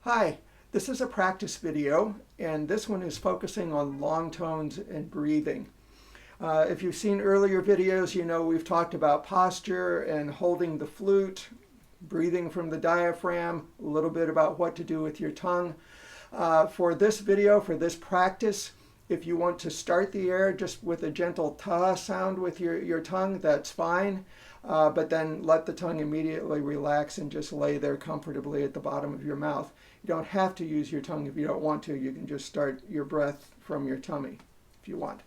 Hi, this is a practice video, and this one is focusing on long tones and breathing. If you've seen earlier videos, you know we've talked about posture and holding the flute, breathing from the diaphragm, a little bit about what to do with your tongue. For this video, for this practice, if you want to start the air just with a gentle ta sound with your tongue, that's fine. But then let the tongue immediately relax and just lay there comfortably at the bottom of your mouth. You don't have to use your tongue if you don't want to. You can just start your breath from your tummy if you want.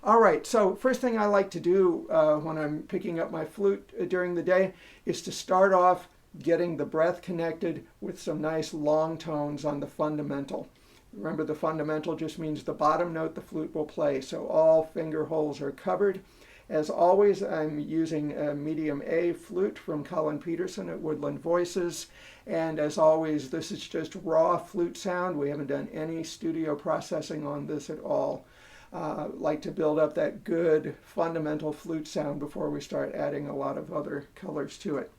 All right, so first thing I like to do when I'm picking up my flute during the day is to start off getting the breath connected with some nice long tones on the fundamental. Remember, the fundamental just means the bottom note the flute will play, so all finger holes are covered. As always, I'm using a medium A flute from Colin Peterson at Woodland Voices. And as always, this is just raw flute sound. We haven't done any studio processing on this at all. Like to build up that good fundamental flute sound before we start adding a lot of other colors to it.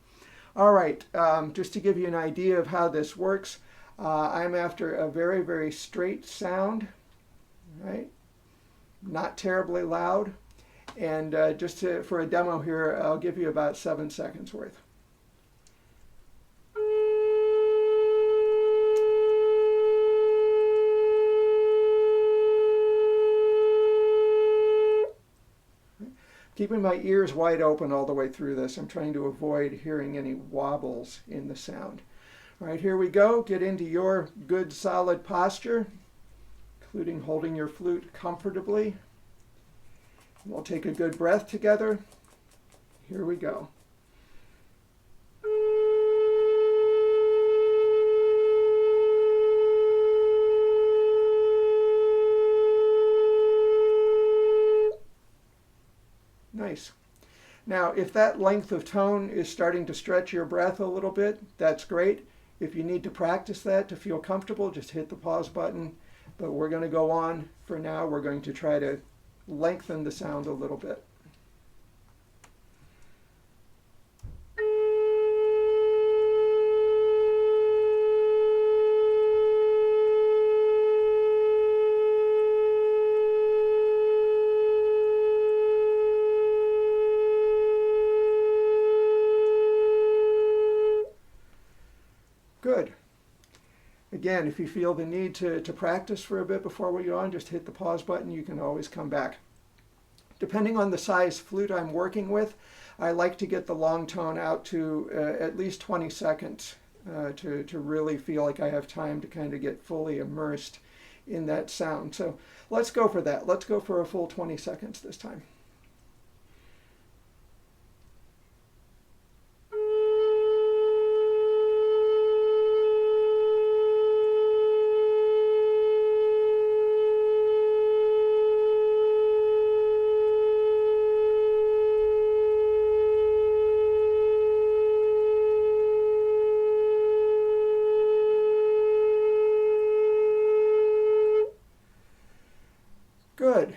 All right, just to give you an idea of how this works, I'm after a very, very straight sound, right? Not terribly loud. And for a demo here, I'll give you about 7 seconds worth. Keeping my ears wide open all the way through this. I'm trying to avoid hearing any wobbles in the sound. All right, here we go. Get into your good solid posture, including holding your flute comfortably. We'll take a good breath together. Here we go. Nice. Now, if that length of tone is starting to stretch your breath a little bit, that's great. If you need to practice that to feel comfortable, just hit the pause button. But we're going to go on for now. We're going to try to lengthen the sound a little bit. Good. Again, if you feel the need to practice for a bit before we go on, just hit the pause button. You can always come back. Depending on the size flute I'm working with, I like to get the long tone out to at least 20 seconds to really feel like I have time to kind of get fully immersed in that sound. So let's go for that. Let's go for a full 20 seconds this time. Good.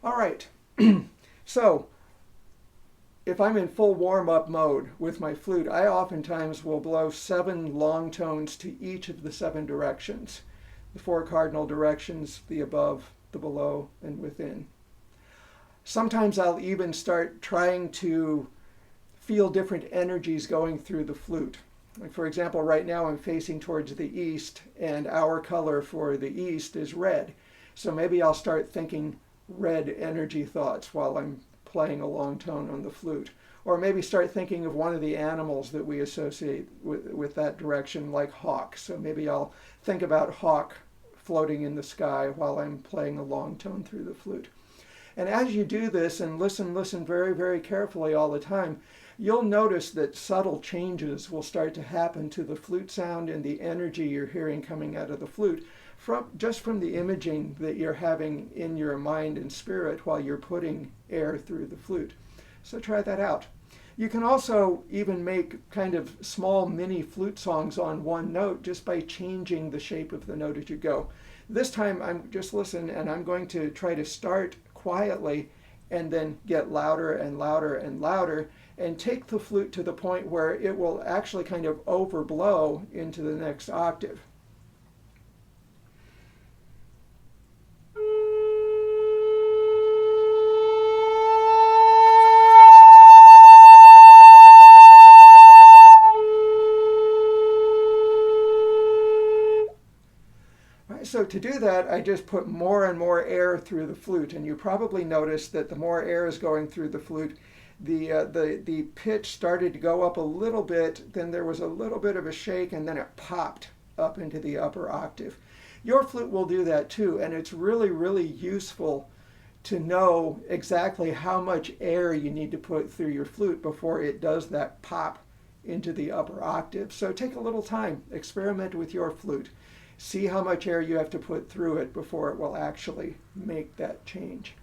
All right. So if I'm in full warm-up mode with my flute, I oftentimes will blow 7 long tones to each of the 7 directions. The 4 cardinal directions, the above, the below, and within. Sometimes I'll even start trying to feel different energies going through the flute. Like for example, right now I'm facing towards the east, and our color for the east is red. So maybe I'll start thinking red energy thoughts while I'm playing a long tone on the flute. Or maybe start thinking of one of the animals that we associate with that direction, like hawk. So maybe I'll think about hawk floating in the sky while I'm playing a long tone through the flute. And as you do this and listen very, very carefully all the time, you'll notice that subtle changes will start to happen to the flute sound and the energy you're hearing coming out of the flute just from the imaging that you're having in your mind and spirit while you're putting air through the flute. So try that out. You can also even make kind of small mini flute songs on one note just by changing the shape of the note as you go. This time I'm just listen, and I'm going to try to start quietly and then get louder and louder and louder, and take the flute to the point where it will actually kind of overblow into the next octave. So to do that, I just put more and more air through the flute, and you probably noticed that the more air is going through the flute, the pitch started to go up a little bit, then there was a little bit of a shake, and then it popped up into the upper octave. Your flute will do that too, and it's really, really useful to know exactly how much air you need to put through your flute before it does that pop into the upper octave. So take a little time, experiment with your flute. See how much air you have to put through it before it will actually make that change.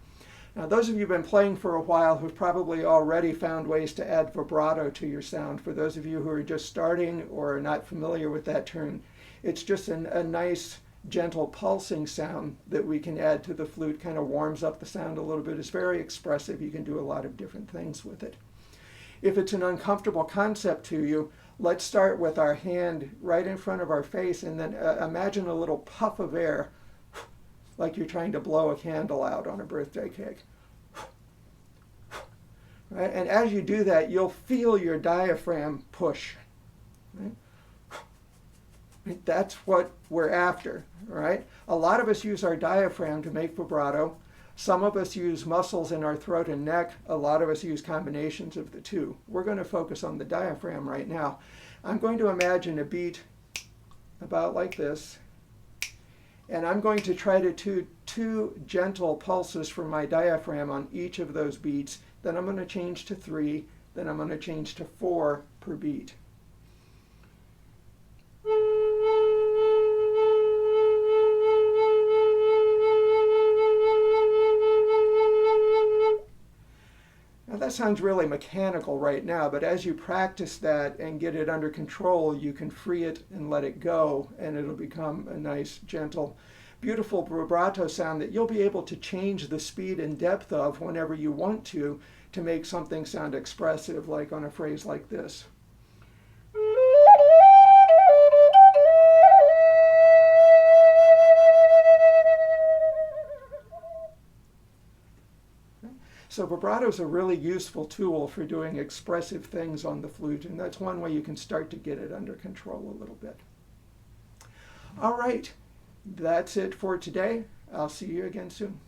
Now, those of you who've been playing for a while have probably already found ways to add vibrato to your sound. For those of you who are just starting or are not familiar with that term, it's just a nice, gentle pulsing sound that we can add to the flute. Kind of warms up the sound a little bit. It's very expressive. You can do a lot of different things with it. If it's an uncomfortable concept to you, let's start with our hand right in front of our face, and then imagine a little puff of air, like you're trying to blow a candle out on a birthday cake. Right? And as you do that, you'll feel your diaphragm push. Right? That's what we're after. Right? A lot of us use our diaphragm to make vibrato. Some of us use muscles in our throat and neck. A lot of us use combinations of the two. We're going to focus on the diaphragm right now. I'm going to imagine a beat about like this, and I'm going to try to do two gentle pulses from my diaphragm on each of those beats. Then I'm going to change to 3, then I'm going to change to 4 per beat. That sounds really mechanical right now, but as you practice that and get it under control, you can free it and let it go, and it'll become a nice, gentle, beautiful vibrato sound that you'll be able to change the speed and depth of whenever you want to make something sound expressive, like on a phrase like this. So vibrato is a really useful tool for doing expressive things on the flute, and that's one way you can start to get it under control a little bit. All right, that's it for today. I'll see you again soon.